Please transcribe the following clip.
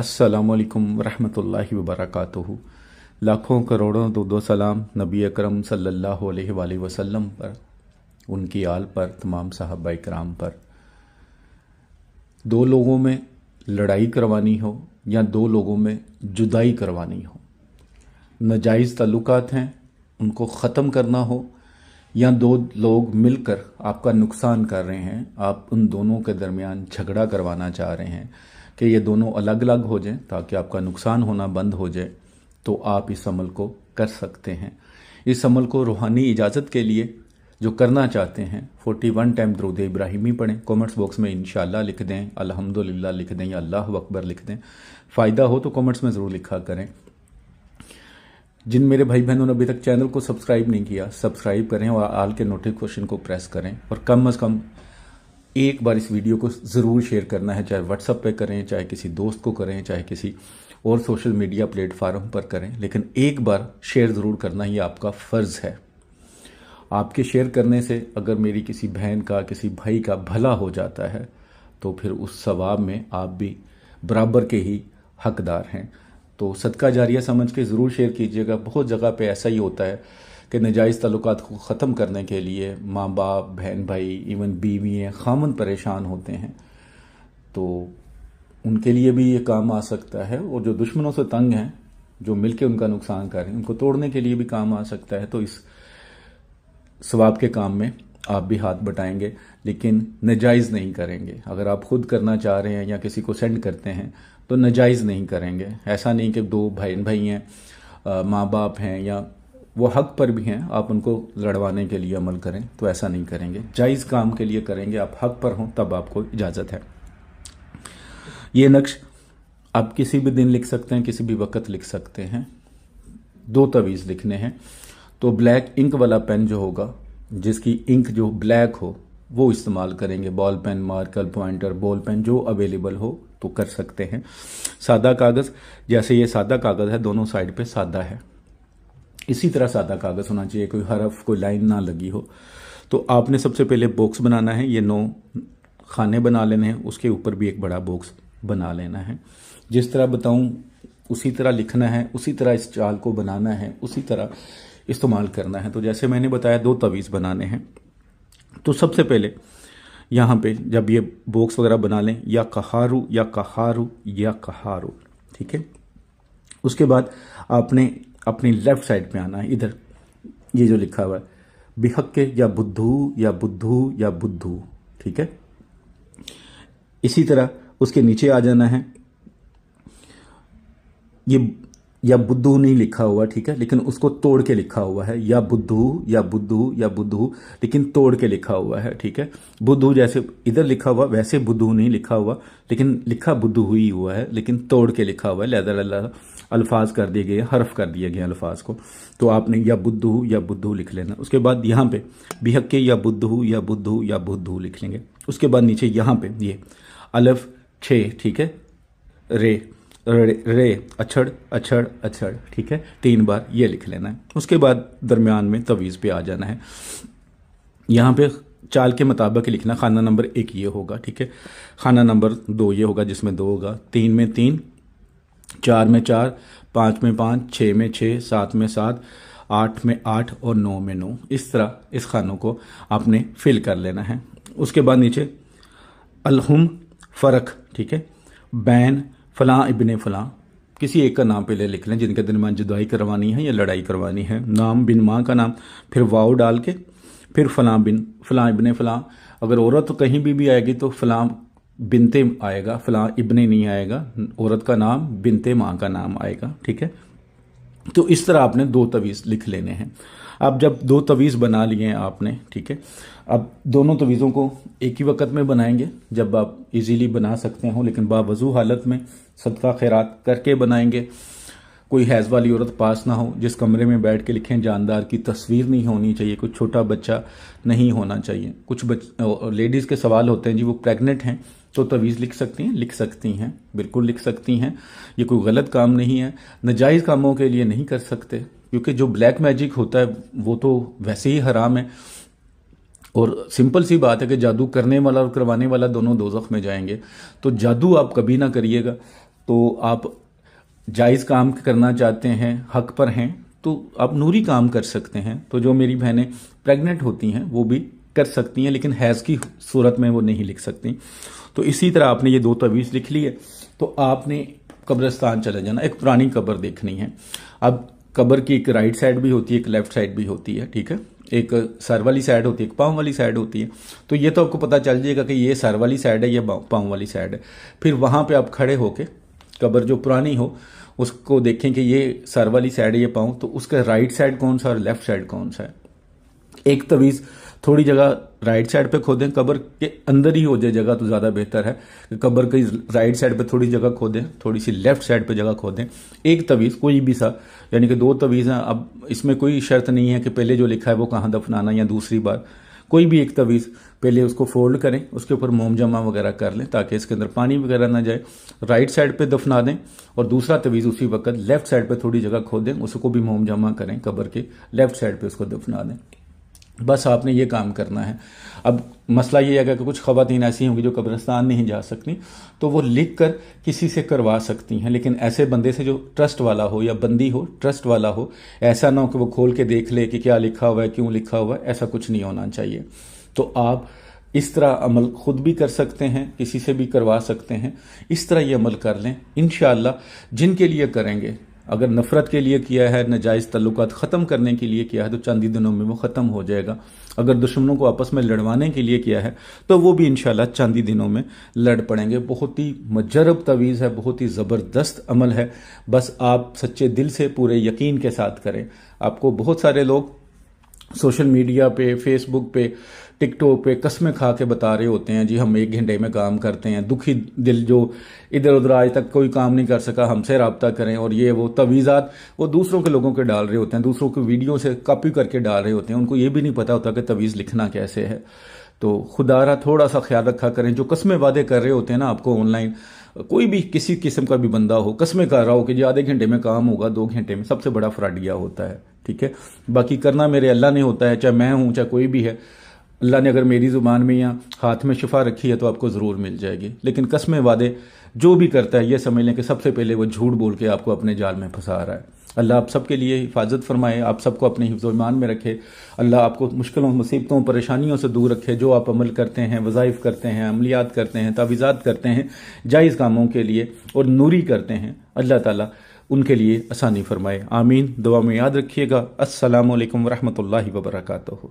अस्सलामुअलैकुम रहमतुल्लाहि वबरकातुहू। लाखों करोड़ों दो सलाम नबी अकरम सल्लल्लाहु अलैहि वसल्लम पर, उनकी आल पर, तमाम सहाबा इकराम पर। दो लोगों में लड़ाई करवानी हो या दो लोगों में जुदाई करवानी हो, नाजायज़ ताल्लुकात हैं उनको ख़त्म करना हो या दो लोग मिलकर आपका नुकसान कर रहे हैं, आप उन दोनों के दरमियान झगड़ा करवाना चाह रहे हैं कि ये दोनों अलग अलग हो जाएं ताकि आपका नुकसान होना बंद हो जाए, तो आप इस अमल को कर सकते हैं। इस अमल को रूहानी इजाज़त के लिए जो करना चाहते हैं 41 टाइम दरूद इब्राहिमी पढ़ें। कमेंट्स बॉक्स में इंशाअल्लाह लिख दें, अल्हम्दुलिल्लाह लिख दें या अल्लाहु अकबर लिख दें। फ़ायदा हो तो कमेंट्स में ज़रूर लिखा करें। जिन मेरे भाई बहनों ने अभी तक चैनल को सब्सक्राइब नहीं किया, सब्सक्राइब करें और आल के नोटिफिकेशन को प्रेस करें, और कम से कम एक बार इस वीडियो को ज़रूर शेयर करना है, चाहे व्हाट्सएप पे करें, चाहे किसी दोस्त को करें, चाहे किसी और सोशल मीडिया प्लेटफार्म पर करें, लेकिन एक बार शेयर ज़रूर करना ये आपका फ़र्ज़ है। आपके शेयर करने से अगर मेरी किसी बहन का, किसी भाई का भला हो जाता है तो फिर उस सवाब में आप भी बराबर के ही हकदार हैं। तो सदका जारिया समझ के ज़रूर शेयर कीजिएगा। बहुत जगह पे ऐसा ही होता है कि नाजायज़ ताल्लुकात को ख़त्म करने के लिए माँ बाप, बहन भाई, इवन बीवियाँ, खामन परेशान होते हैं, तो उनके लिए भी ये काम आ सकता है। और जो दुश्मनों से तंग हैं, जो मिलके उनका नुकसान कर रहे हैं, उनको तोड़ने के लिए भी काम आ सकता है। तो इस सवाब के काम में आप भी हाथ बटाएंगे, लेकिन नाजायज़ नहीं करेंगे। अगर आप खुद करना चाह रहे हैं या किसी को सेंड करते हैं तो नाजायज़ नहीं करेंगे। ऐसा नहीं कि दो भाई हैं, माँ बाप हैं या वो हक पर भी हैं, आप उनको लड़वाने के लिए अमल करें, तो ऐसा नहीं करेंगे। जायज़ काम के लिए करेंगे, आप हक पर हों तब आपको इजाज़त है। ये नक्श आप किसी भी दिन लिख सकते हैं, किसी भी वक्त लिख सकते हैं। 2 तवीज़ लिखने हैं तो ब्लैक इंक वाला पेन जो होगा, जिसकी इंक जो ब्लैक हो, वो इस्तेमाल करेंगे। Ball pen, marker, pointer, ball pen जो अवेलेबल हो तो कर सकते हैं। सादा कागज़, जैसे ये सादा कागज़ है, दोनों साइड पे सादा है, इसी तरह सादा कागज़ होना चाहिए, कोई हरफ, कोई लाइन ना लगी हो। तो आपने सबसे पहले बॉक्स बनाना है, ये 9 खाने बना लेने हैं, उसके ऊपर भी एक बड़ा बॉक्स बना लेना है। जिस तरह बताऊं उसी तरह लिखना है, उसी तरह इस चाल को बनाना है, उसी तरह इस्तेमाल करना है। तो जैसे मैंने बताया 2 तवीज़ बनाने हैं। तो सबसे पहले यहाँ पे जब ये बॉक्स वगैरह बना लें, या कहारू या कहारू या कहारू, ठीक है। उसके बाद आपने अपनी लेफ्ट साइड पे आना है, इधर ये जो लिखा हुआ है बिहक्के या बुद्धू या बुद्धू या बुद्धू, ठीक है। इसी तरह उसके नीचे आ जाना है। ये या बुद्धू नहीं लिखा हुआ, ठीक है, लेकिन उसको तोड़ के लिखा हुआ है, या बुद्धू या बुद्धू या बुद्धू, लेकिन तोड़ के लिखा हुआ है, ठीक है। बुद्धू जैसे इधर लिखा हुआ वैसे बुद्धू नहीं लिखा हुआ, लेकिन लिखा बुद्धू ही हुआ है, लेकिन तोड़ के लिखा हुआ है। लहदा अल्फाज कर दिए गए, हर्फ कर दिए गए अल्फाज को। तो आपने या बुद्धू लिख लेना। उसके बाद यहाँ पे बिहक्के या बुद्धू या बुद्धू या बुद्धू लिख लेंगे। उसके बाद नीचे यहाँ पे ये अलफ 6, ठीक है, रे अछड़ अछड़ अछड़, ठीक है, 3 बार ये लिख लेना है। उसके बाद दरमियान में तवीज़ पे आ जाना है। यहाँ पे चाल के मुताबिक लिखना। खाना नंबर 1 ये होगा, ठीक है। खाना नंबर 2 ये होगा, जिसमें 2 होगा। 3 में 3, 4 में 4, 5 में 5, 6 में 6, 7 में 7, 8 में 8 और 9 में 9। इस तरह इस खानों को आपने फिल कर लेना है। उसके बाद नीचे अलहुम फ़र्क, ठीक है, बैन फ़लाँ इब्ने फ़लाँ, किसी एक का नाम पहले लिख लें जिनके दरमियान जुदाई करवानी है या लड़ाई करवानी है। नाम बिन माँ का नाम, फिर वाव डाल के, फिर फ़लाँ इब्ने फ़लाँ। अगर औरत तो कहीं भी आएगी तो फ़लाँ बिनते आएगा, फ़लाँ इब्ने नहीं आएगा। औरत का नाम बिनते माँ का नाम आएगा, ठीक है। तो इस तरह आपने 2 तवीज़ लिख लेने हैं। अब जब 2 तवीज़ बना लिए हैं आपने, ठीक है, अब दोनों तवीज़ों को एक ही वक्त में बनाएंगे जब आप इजीली बना सकते हो, लेकिन बावजू हालत में सदका खैरात करके बनाएंगे। कोई हैज़ वाली औरत पास ना हो, जिस कमरे में बैठ के लिखें जानदार की तस्वीर नहीं होनी चाहिए, कोई छोटा बच्चा नहीं होना चाहिए। कुछ लेडीज़ के सवाल होते हैं जी वो प्रेग्नेंट हैं तो तवीज़ लिख सकती हैं, बिल्कुल लिख सकती हैं। ये कोई गलत काम नहीं है। नाजायज़ कामों के लिए नहीं कर सकते, क्योंकि जो ब्लैक मैजिक होता है वो तो वैसे ही हराम है। और सिंपल सी बात है कि जादू करने वाला और करवाने वाला दोनों दोज़ख में जाएंगे। तो जादू आप कभी ना करिएगा। तो आप जायज़ काम करना चाहते हैं, हक पर हैं, तो आप नूरी काम कर सकते हैं। तो जो मेरी बहनें प्रेग्नेंट होती हैं वो भी कर सकती हैं, लेकिन हैज़ की सूरत में वो नहीं लिख सकती। तो इसी तरह आपने ये 2 तवीज़ लिख लिए, तो आपने कब्रिस्तान चले जाना, एक पुरानी कब्र देखनी है। अब कब्र की एक राइट साइड भी होती है, एक लेफ्ट साइड भी होती है, ठीक है। एक सर वाली साइड होती है, एक पाँव वाली साइड होती है। तो ये तो आपको पता चल जाएगा कि ये सर वाली साइड है, ये पाँव वाली साइड है। फिर वहाँ पे आप खड़े होके कब्र जो पुरानी हो उसको देखें कि ये सर वाली साइड है, ये पाँव, तो उसका राइट साइड कौन सा और लेफ्ट साइड कौन सा है। एक तवीज़ थोड़ी जगह राइट साइड पे खोदें, कब्र के अंदर ही हो जाए जगह तो ज़्यादा बेहतर है कि कब्र की राइट साइड पे थोड़ी जगह खोदें, थोड़ी सी लेफ्ट साइड पे जगह खोदें। एक तवीज़ कोई भी सा, यानी कि 2 तवीज़ हैं। अब इसमें कोई शर्त नहीं है कि पहले जो लिखा है वो कहाँ दफनाना, या दूसरी बार कोई भी एक तवीज़ पहले उसको फोल्ड करें, उसके ऊपर मोम जमा वगैरह कर लें ताकि इसके अंदर पानी वगैरह ना जाए, राइट साइड पे दफना दें, और दूसरा तवीज़ उसी वक्त लेफ्ट साइड पे थोड़ी जगह खोदें, उसको भी मोम जमा करें, कब्र के लेफ्ट साइड पे उसको दफना दें। बस आपने ये काम करना है। अब मसला ये है कि कुछ ख़वातीन ऐसी होंगी जो कब्रिस्तान नहीं जा सकती, तो वो लिख कर किसी से करवा सकती हैं, लेकिन ऐसे बंदे से जो ट्रस्ट वाला हो या बंदी हो ट्रस्ट वाला हो। ऐसा ना हो कि वो खोल के देख ले कि क्या लिखा हुआ है, क्यों लिखा हुआ है, ऐसा कुछ नहीं होना चाहिए। तो आप इस तरह अमल खुद भी कर सकते हैं, किसी से भी करवा सकते हैं। इस तरह ये अमल कर लें इंशाअल्लाह। जिनके लिए करेंगे, अगर नफ़रत के लिए किया है, नाजायज़ तल्लुकात ख़त्म करने के लिए किया है, तो चंद ही दिनों में वो ख़त्म हो जाएगा। अगर दुश्मनों को आपस में लड़वाने के लिए किया है तो वो भी इंशाअल्लाह चंद ही दिनों में लड़ पड़ेंगे। बहुत ही मुजर्रब तवीज़ है, बहुत ही ज़बरदस्त अमल है। बस आप सच्चे दिल से पूरे यकीन के साथ करें। आपको बहुत सारे लोग सोशल मीडिया पे, फेसबुक पे, टिकटॉक पे कस्में खा के बता रहे होते हैं, जी हम 1 घंटे में काम करते हैं। दुखी दिल जो इधर उधर आज तक कोई काम नहीं कर सका, हमसे रब्ता करें, और ये वो तवीज़ात वो दूसरों के लोगों के डाल रहे होते हैं, दूसरों की वीडियो से कॉपी करके डाल रहे होते हैं। उनको ये भी नहीं पता होता कि तवीज़ लिखना कैसे है। तो खुदारा थोड़ा सा ख्याल रखा करें। जो कस्में वादे कर रहे होते हैं ना आपको ऑनलाइन, कोई भी किसी किस्म का भी बंदा हो, कस्में कर रहा हो कि जी आधे घंटे में काम होगा, 2 घंटे में, सबसे बड़ा फ्रॉडिया होता है, ठीक है। बाकी करना मेरे अल्लाह ने होता है, चाहे मैं हूँ चाहे कोई भी है। अल्लाह ने अगर मेरी ज़ुबान में या हाथ में शिफा रखी है तो आपको ज़रूर मिल जाएगी। लेकिन कस्में वादे जो भी करता है, ये समझ लें कि सबसे पहले वो झूठ बोल के आपको अपने जाल में फंसा रहा है। अल्लाह आप सबके लिए हिफाजत फरमाए, आप सबको अपने हिफ्ज़-ओ-ईमान में रखे। अल्लाह आपको मुश्किलों, मुसीबतों, परेशानियों से दूर रखे। जो आप अमल करते हैं, वज़ाइफ करते हैं, अमलियात करते हैं, तावीज़ात करते हैं जायज़ कामों के लिए और नूरी करते हैं, अल्लाह ताला उनके लिए आसानी फरमाए। आमीन। दुआ में याद रखिएगा। अस्सलामु अलैकुम वरहमतुल्लाहि वबरकातुहू।